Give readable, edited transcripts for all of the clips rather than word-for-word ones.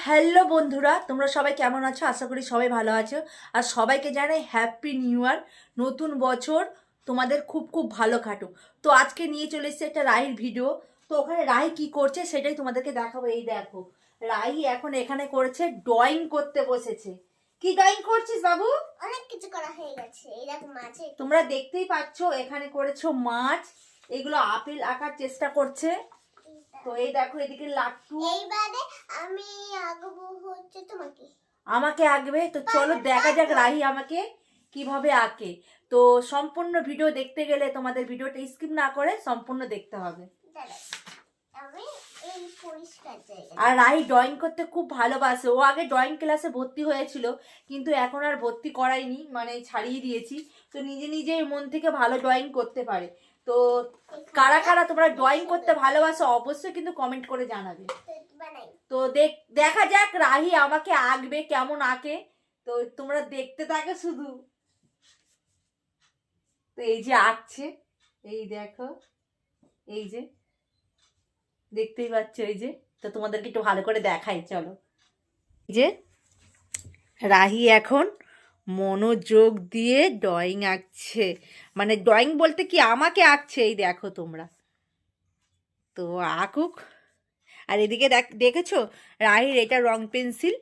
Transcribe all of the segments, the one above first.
Hello বন্ধুরা, তোমরা সবাই কেমন আছো? আশা করি সবাই ভালো আছো। আর সবাইকে জানাই হ্যাপি নিউ ইয়ার। নতুন বছর তোমাদের খুব খুব ভালো কাটুক। তো আজকে নিয়ে চলে এসেছে একটা রাহির ভিডিও। তো ওখানে রাহি কি করছে সেটাই তোমাদেরকে দেখাবো। এই দেখো, রাহি এখন এখানে করেছে, ড্রয়িং করতে বসেছে। কি ড্রয়িং করছিস বাবু? অনেক কিছু করা হয়ে গেছে। এই দেখো মাছ, তোমরা দেখতেই পাচ্ছ এখানে করেছো মাছ। এগুলো আপেল আঁকার চেষ্টা করছে। তো এই দেখো এদিকে লাট্টু। এইবারে আমি আঁকবো হচ্ছে তোমাকে, আমাকে আঁকবে। তো চলো দেখা যাক রাহি আমাকে কিভাবে আঁকে। তো সম্পূর্ণ ভিডিও দেখতে গেলে তোমাদের ভিডিওটা স্কিপ না করে সম্পূর্ণ দেখতে হবে। আমি এই পরিষ্কার জায়গা। আর রাহি ড্রয়িং করতে খুব ভালোবাসে। ও আগে ড্রয়িং ক্লাসে ভর্তি হয়েছিল, কিন্তু এখন আর ভর্তি করাইনি, মানে ছাড়িয়ে দিয়েছি। তো নিজে নিজে মন থেকে ভালো ড্রয়িং করতে পারে। তো কারা কারা তোমরা ড্রয়িং করতে ভালোবাসো অবশ্যই কিন্তু কমেন্ট করে জানাবে। তো দেখা যাক রাহি আমাকে আঁকবে, কেমন আঁকে। তো তোমরা দেখতে থাকো শুধু। তো এই যে আঁকছে, এই দেখো, এই যে দেখতেই পাচ্ছ, এই যে। তো তোমাদেরকে একটু ভালো করে দেখাই, চলো। এই যে রাহি এখন মনোযোগ দিয়ে ড্রয়িং আঁকছে, মানে ড্রয়িং বলতে কি আমাকে আঁকছে, এই দেখো তোমরা। তো আঁকুক। আর এদিকে দেখেছো রাহির এটা রং পেন্সিল।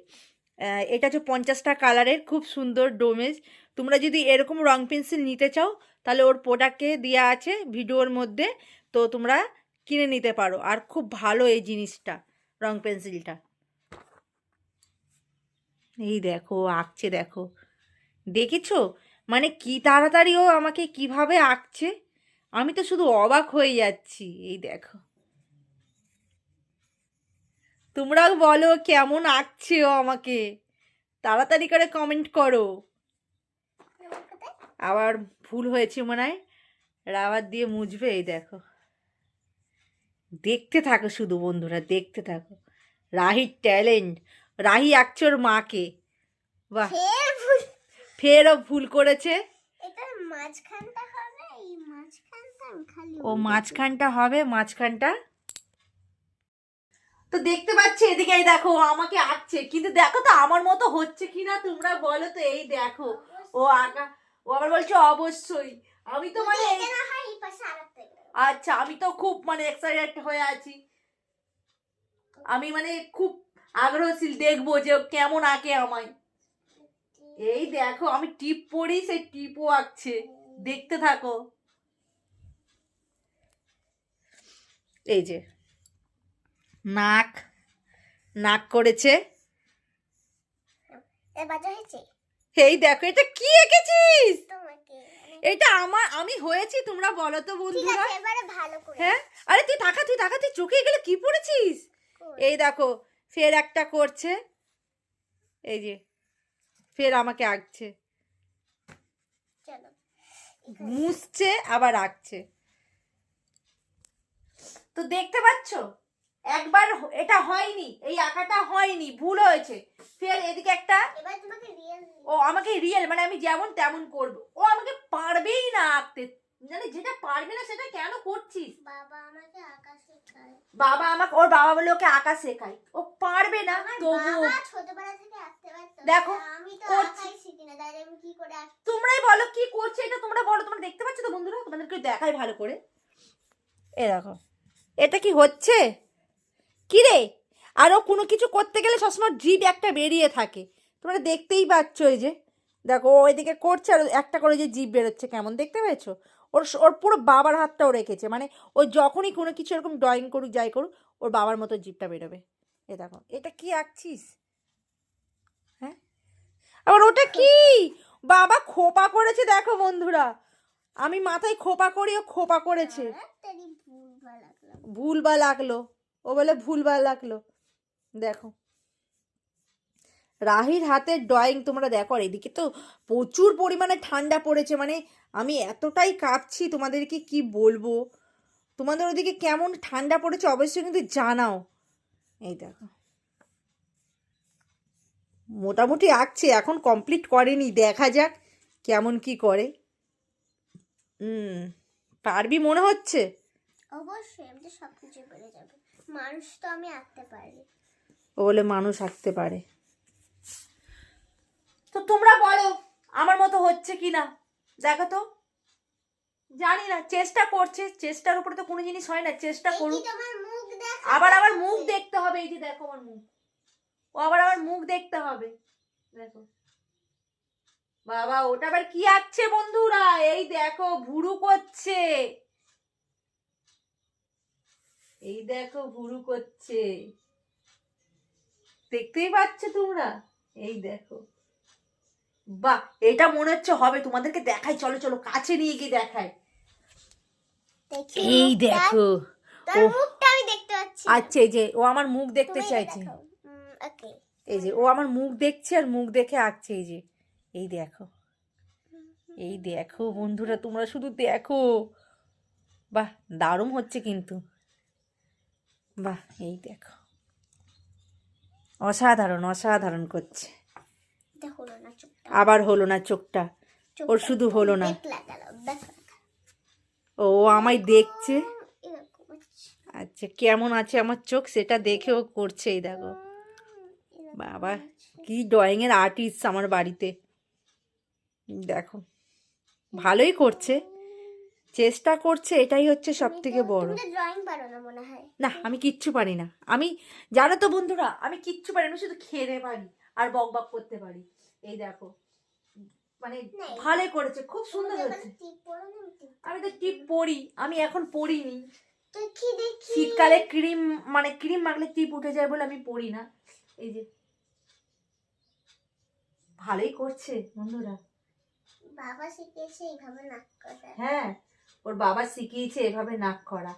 এটা হচ্ছে 50টা কালারের, খুব সুন্দর ডোমেজ। তোমরা যদি এরকম রং পেন্সিল নিতে চাও তাহলে ওর প্রোডাক্টে দেওয়া আছে ভিডিওর মধ্যে। তো তোমরা কিনে নিতে পারো। আর খুব ভালো এই জিনিসটা, রং পেন্সিলটা। এই দেখো আঁকছে, দেখো, দেখেছো? মানে কি তাড়াতাড়ি ও আমাকে কিভাবে আঁকছে, আমি তো শুধু অবাক হয়ে যাচ্ছি। এই দেখো, তোমরাও বলো কেমন আঁকছে ও আমাকে, তাড়াতাড়ি করে কমেন্ট করো। আবার ভুল হয়েছে মনে হয়, রাবার দিয়ে মুছবে। এই দেখো, দেখতে থাকো শুধু বন্ধুরা, দেখতে থাকো। রাহির ট্যালেন্ট। রাহি আঁকছে ওর মাকে। বাহ, ফেরও ভুল করেছে। এটা মাঝখানটা হবে, এই মাঝখানটা খালি ও মাঝখানটা হবে, মাঝখানটা। তো দেখতে পাচ্ছি এদিকে, এই দেখো আমাকে আঁকছে, কিন্তু দেখো তো আমার মতো হচ্ছে কিনা তোমরা বলো তো। এই দেখো ও আঁকা, ও আবার বলছে অবশ্যই। আমি তো মানে আচ্ছা, আমি তো খুব মানে এক্সাইটেড হয়ে আছি। আমি মানে খুব আগ্রহশীল, দেখবো যে কেমন আঁকে আমায়। এই দেখো আমি টিপ পড়ি, সেই টিপও আঁকছে, দেখতে থাকো। এই যে নাক, নাক করেছে। এই দেখো এটা কি এঁকেছিস? এটা আমি হয়েছি, তোমরা বলো তো বন্ধুরা। হ্যাঁ, আরে তুই তাকা, তুই চোখে গেলে কি পড়েছিস? এই দেখো ফের একটা করছে, এই যে ফের আমাকে আঁকছে, মুছছে আবার আঁকছে। তো দেখতে পাচ্ছ একবার এটা হয়নি, এই আঁকাটা হয়নি, ভুল হয়েছে। ফের এদিকে একটা, ও আমাকে রিয়েল মানে আমি যেমন তেমন করব। ও আমাকে পারবেই না আঁকতে, মানে যেটা পারবে না সেটা কেন করছিস? বাবা আমাকে আঁকা শেখায়। বাবা আমাকে, ওর বাবা বলে ওকে আঁকা শেখায়, ও পারবে না তবুও। ছোটবেলা থেকে আঁকতে পারতো, দেখো আমি তো আঁকাই শিখি না, তাই আমি কি করে আঁকবো? তোমরাই বলো কি করছে এটা, তোমরা বলো। তোমরা দেখতে পাচ্ছ তো বন্ধুরা, তোমাদেরকে দেখাই ভালো করে। এ দেখো এটা কি হচ্ছে কি রে? আরও কোনো কিছু করতে গেলে সবসময় জিভ একটা বেরিয়ে থাকে, তোমরা দেখতেই পাচ্ছ। এই যে দেখো ও এদিকে করছে আর একটা করে যে জিভ বেরোচ্ছে, কেমন দেখতে পেয়েছো? ওর ওর পুরো বাবার হাতটাও রেখেছে, মানে ও যখনই কোনো কিছু এরকম ড্রয়িং করুক যাই করুক ওর বাবার মতো জিভটা বেরোবে। এ দেখো এটা কি আঁকছিস? হ্যাঁ, আবার ওটা কি? বাবা খোপা করেছে, দেখো বন্ধুরা, আমি মাথায় খোপা করি, ও খোপা করেছে। ভুলবা লাগলো, ও বলে ভুলবা লাগলো। দেখো রাহির হাতের ড্রয়িং তোমরা দেখো। আর এদিকে তো প্রচুর পরিমাণে ঠান্ডা পড়েছে, মানে আমি এতটাই কাঁপছি তোমাদেরকে কি বলবো। তোমাদের ওদিকে কেমন ঠান্ডা পড়েছে অবশ্যই কিন্তু জানাও। এই দেখো মোটামুটি আঁকছে, এখন কমপ্লিট করেনি, দেখা যাক কেমন কি করে। পারবি মনে হচ্ছে? অবশ্যই, আমি তো সব কিছু পেরে যাবো। মানুষ তো আমি আঁকতে পারি। ও বলে মানুষ আঁকতে পারে। তো তোমরা বলো আমার মতো হচ্ছে কি না, দেখো তো। জানি না, চেষ্টা করছে, চেষ্টার উপরে তো কোনো জিনিস হয় না, চেষ্টা করুক। আবার মুখ দেখতে হবে, এই যে দেখো আমার মুখ, ও আবার মুখ দেখতে হবে, দেখো। বাবা ওটা আবার কি আঁকছে বন্ধুরা, এই দেখো ভুরু করছে, এই দেখো ভুরু করছে, দেখতেই পাচ্ছ তোমরা, এই দেখো। বাহ, এটা মনে হচ্ছে হবে, তোমাদেরকে দেখাই, চলো চলো কাছে নিয়ে গিয়ে দেখাই। এই দেখো, তার মুখটা আমি দেখতে পাচ্ছি। আচ্ছা এই যে ও আমার মুখ দেখতে চাইছে, ওকে, এই যে ও আমার মুখ দেখছে আর মুখ দেখে আঁকছে, এই যে এই দেখো, এই দেখো বন্ধুরা তোমরা শুধু দেখো। বাহ দারুণ হচ্ছে কিন্তু, বাহ এই দেখো, অসাধারণ অসাধারণ করছে। হলো না চোখটা, আবার হলো না চোখটা, ওর শুধু হলো না, ও আমায় দেখছে। আচ্ছা কেমন আছে আমার চোখ সেটা দেখে ও করছে, এই দেখো। বাবা কি ড্রয়িং এর আর্টিস্ট আমার বাড়িতে, দেখো ভালোই করছে, চেষ্টা করছে, এটাই হচ্ছে সব থেকে বড়। ড্রয়িং পারো না মনে হয়? না আমি কিচ্ছু পারি না, আমি জানো তো বন্ধুরা আমি কিচ্ছু পারি না, আমি শুধু খেতে পারি আর বক বক করতে পারি। এই দেখো মানে ভালোই করেছে, খুব সুন্দর হয়েছে। আমি তো টিপ পরি, আমি এখন পরিনি, শীতকালে ক্রিম মানে ক্রিম মাখলে টিপ উঠে যায় বলে আমি পরি না। এই যে ভালোই করছে বন্ধুরা, বাবা শিখিয়েছে এইভাবে নাক করা। হ্যাঁ ওর বাবা শিখিয়েছে এভাবে নাক করা,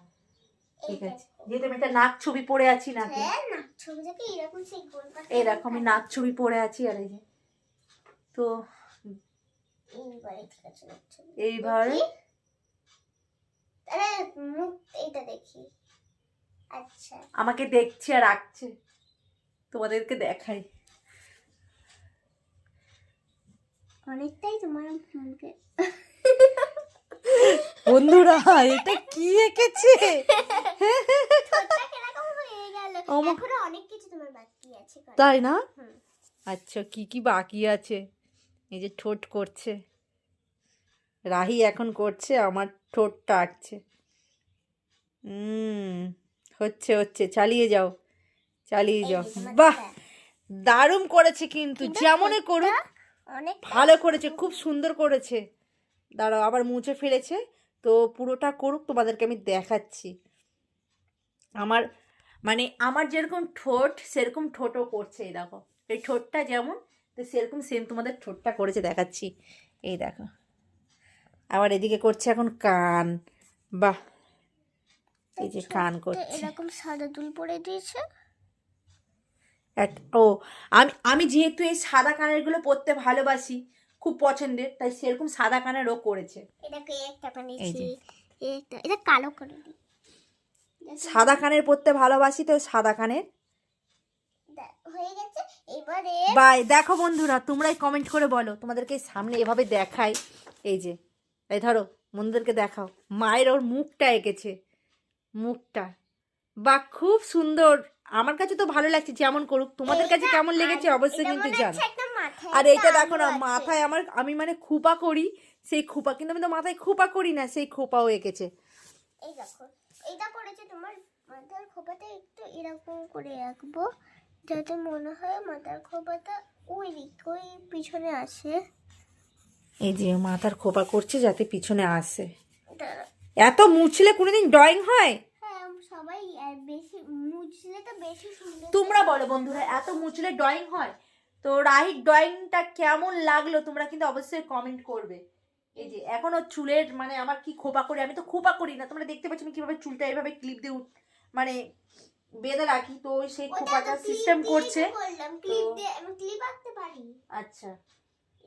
ঠিক আছে। যেহেতু আমি একটা নাক ছবি পরে আছি নাকি, হ্যাঁ নাক ছবিটাকে এরকম সেই গোল পাতা, এরকম আমি নাক ছবি পরে আছি, আর এই যে তো এইবারে ঠিক আছে নাক ছবি। এইবারে আরে মুখ এইটা দেখি। আচ্ছা আমাকে দেখছে আর আঁকছে, তোমাদেরকে দেখাই। অনেকটাই তোমার মুখে বন্ধুরা এটা কি এঁকেছে, ঠোঁটটা কিরকম হয়ে গেল, এখনো অনেক কিছু তোমার বাকি আছে করা। তাই না? আচ্ছা কি কি বাকি আছে, এই যে ঠোঁট করছে, রাহি এখন করছে আমার ঠোঁটটা আঁকছে। হচ্ছে হচ্ছে, চালিয়ে যাও চালিয়ে যাও। বাহ দারুণ করেছে কিন্তু, যেমনই করুক অনেক ভালো করেছে, খুব সুন্দর করেছে। দাঁড়াও আবার মুছে ফেলেছে, তো পুরোটা করুক তোমাদেরকে আমি দেখাচ্ছি। আমার মানে আমার যেরকম ঠোঁট সেরকম ঠোঁটও করছে, এই দেখো এই ঠোঁটটা যেমন, তো সেরকম সেম তোমাদের ঠোঁটটা করেছে, দেখাচ্ছি। এই দেখো আবার এদিকে করছে এখন কান, বাহ এই যে কান করছে, এরকম সাদা দুল পরে দিয়েছে। ও আমি আমি যেহেতু এই সাদা কানেরগুলো পরতে ভালোবাসি, খুব পছন্দের, তাই সেরকম সাদা কানের ও করেছে। এটাকে একটা বানিয়েছি, এটা কালো করে দিই। সাদা কানের পরতে ভালোবাসি, তো সাদা কানের হয়ে গেছে। এবারে বাই। দেখো বন্ধুরা তোমরাই কমেন্ট করে বলো, তোমাদেরকে সামনে এভাবে দেখাই, এই যে এই ধরো বন্ধুদেরকে দেখাও, মায়ের ওর মুখটা এঁকেছে, মুখটা বা খুব সুন্দর, আমার কাছে তো ভালো লাগছে। যেমন করুক তোমাদের কাছে কেমন লেগেছে অবশ্যই কিন্তু জানো। আর এইটা দেখো না মাথায় আমার, আমি মানে খোপা করি, সেই খোপা কিন্তু আমি তো মাথায় খোপা করি না, সেই খোপাও এঁকেছে। এই দেখো এইটা করেছে, তোমার মাথার খোপাটা একটু এরকম করে রাখবো যাতে মনে হয় মাথার খোপাটা ওই পিছনে আসে। এই যে মাথার খোপা করছে যাতে পিছনে আসে। এত মুছলে কোনোদিন ড্রয়িং হয়? হ্যাঁ সবাই বেশি মুছলে তো বেশি সুন্দর। তোমরা বলো বন্ধুরা এত মুছলে ড্রয়িং হয়? তো রাহির ড্রয়িংটা কেমন লাগলো তোমরা কিন্তু অবশ্যই কমেন্ট করবে। এই যে এখনো চুলের মানে আমার কি খোপা করি, আমি তো খোপা করি না, তোমরা দেখতে পাচ্ছ আমি কিভাবে চুলটা এভাবে ক্লিপ দিয়ে মানে বেঁধে রাখি, তো সেই খোপাটা সিস্টেম করছে। ক্লিপ আঁকতে পারি। আচ্ছা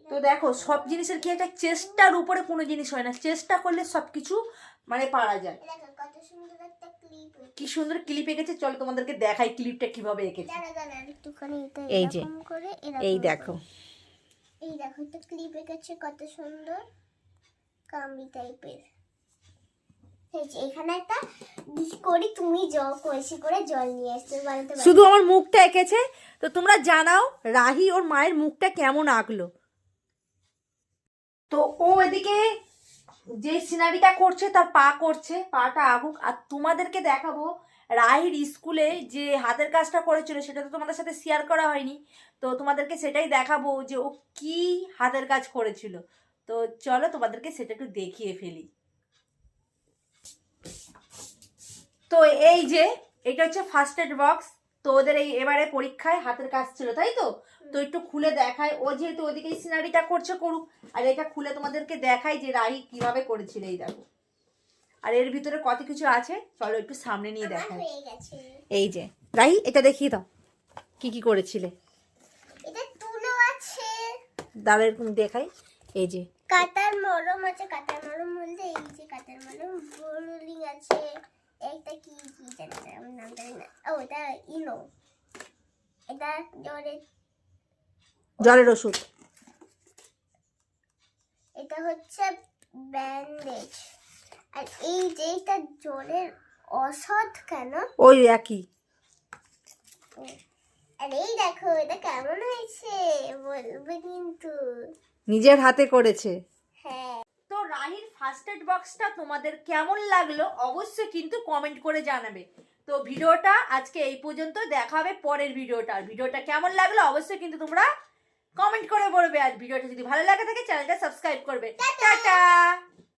তো দেখো সব জিনিসের কি একটা চেষ্টার উপরে কোনো জিনিস হয় না, চেষ্টা করলে সবকিছু মানে পারা যায়। কত সুন্দর একটা ক্লিপ, কি সুন্দর ক্লিপ এঁকেছে, চলো তোমাদেরকে দেখাই ক্লিপটা কিভাবে এঁকেছে। এই যে এই দেখো, এই দেখো একটা ক্লিপ এঁকেছে কত সুন্দর কামড়ি টাইপের। এখানে একটা করে তুমি কলসি করে জল নিয়ে আসতে বানাতে পারো। শুধু আমার মুখটা এঁকেছে। তো তোমরা জানাও রাহি ওর মায়ের মুখটা কেমন আঁকলো। তো ও এদিকে যে সিনারিটা করছে তার পা করছে, পাটা আঁকুক। আর তোমাদেরকে দেখাবো রাহির স্কুলে যে হাতের কাজটা করেছিল, সেটা তো তোমাদের সাথে শেয়ার করা হয়নি। তো তোমাদেরকে সেটাই দেখাবো যে ও কি হাতের কাজ করেছিল। তো চলো তোমাদেরকে সেটা একটু দেখিয়ে ফেলি। তো এই যে এটা হচ্ছে ফার্স্ট এড বক্স। তো ওদের এই এবারে পরীক্ষায় হাতের কাজ ছিল, তাই তো? তো একটু খুলে দেখায়, ও যেহেতু ওদিকে সিনারিটা করছে করুক, আর এটা খুলে তোমাদেরকে দেখায় যে রাহি কিভাবে করেছিল। এই দেখো, আর এর ভিতরে কত কিছু আছে, চলো একটু সামনে নিয়ে দেখায়। হয়ে গেছে। এই যে রাহি, এটা দেখিয়ে দাও কি কি করেছিলে। এটা তুলো আছে, দাঁড়া এরকম দেখাই। এই যে কাটার মরম আছে, কাটার মরম বলতে এই যে কাটার মরম, বোরুলিং আছে, একটা কি কি জানি না, আমার নাম জানি না। ও এটা ইনো, এটা জলের ওষুধ। এটা হচ্ছে ব্যান্ডেজ। আর এই যে এটা জলের ঔষধ কেন? ওই একই। আর এই দেখো এটা কেমন হয়েছে বলবে কিন্তু। নিজের হাতে করেছে। হ্যাঁ। তো রাহির ফার্স্ট এড বক্সটা তোমাদের কেমন লাগলো অবশ্যই কিন্তু কমেন্ট করে জানাবে। তো ভিডিওটা আজকে এই পর্যন্ত, দেখা হবে পরের ভিডিওটা কেমন লাগলো অবশ্যই কিন্তু তোমরা কমেন্ট করে বলবে। আর ভিডিওটা যদি ভালো লাগে থাকে চ্যানেলটা সাবস্ক্রাইব করবে। টাটা।